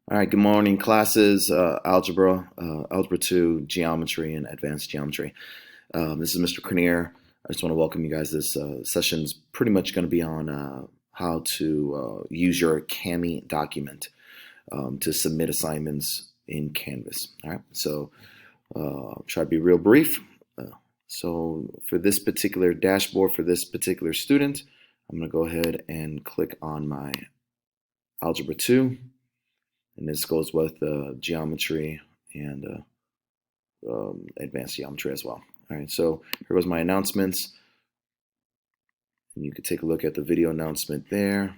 All right, good morning, classes, algebra 2, geometry, and advanced geometry. This is Mr. Cranier. I just want to welcome you guys. This session's pretty much going to be on how to use your CAMI document to submit assignments in Canvas. All right, so I'll try to be real brief. So for this particular dashboard, for this particular student, I'm going to go ahead and click on my Algebra 2. And this goes with geometry and advanced geometry as well. All right, so here goes my announcements. And you can take a look at the video announcement there.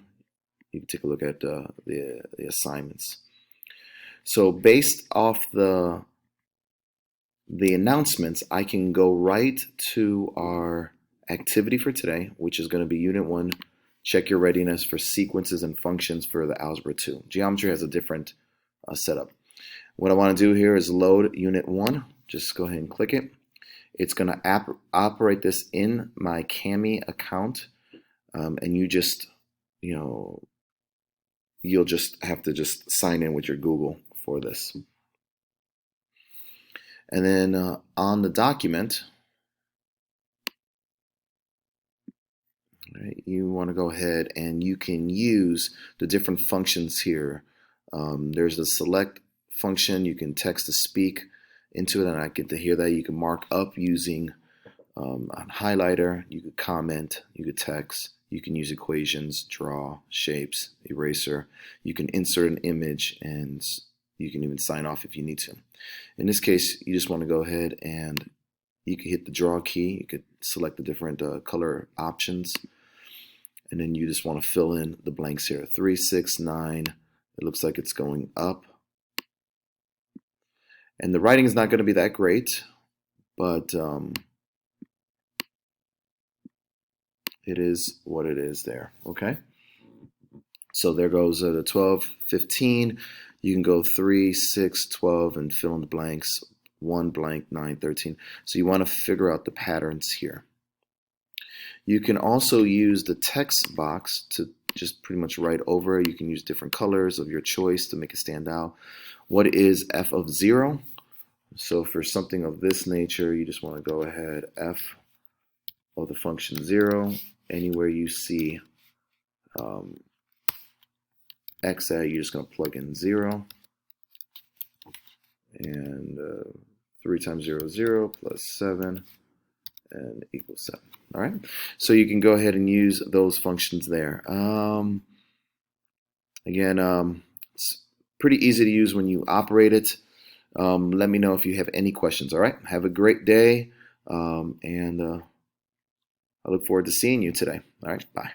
You can take a look at the assignments. So based off the announcements, I can go right to our activity for today, which is going to be Unit 1. Check your readiness for sequences and functions for the Algebra 2. Geometry has a different setup. What I want to do here is load Unit 1. Just go ahead and click it. It's going to operate this in my CAMI account, and you'll just have to just sign in with your Google for this. And then on the document, right, you want to go ahead and you can use the different functions here. There's the select function. You can text to speak into it, and I get to hear that. You can mark up using a highlighter. You could comment. You could text. You can use equations, draw, shapes, eraser. You can insert an image, and you can even sign off if you need to. In this case, you just want to go ahead and you can hit the draw key. You could select the different color options. And then you just want to fill in the blanks here. 3, 6, 9. It looks like it's going up. And the writing is not going to be that great, but it is what it is there. Okay. So there goes the 12, 15. You can go 3, 6, 12, and fill in the blanks. 1 blank, 9, 13. So you want to figure out the patterns here. You can also use the text box to just pretty much write over. You can use different colors of your choice to make it stand out. What is f of 0? So for something of this nature, you just want to go ahead, f of the function 0. Anywhere you see x at, you're just going to plug in 0. And 3 times 0 is 0, plus 7, and equals 7. All right, so you can go ahead and use those functions there. Again, it's pretty easy to use when you operate it. Let me know if you have any questions. All right, have a great day, and I look forward to seeing you today. All right, bye.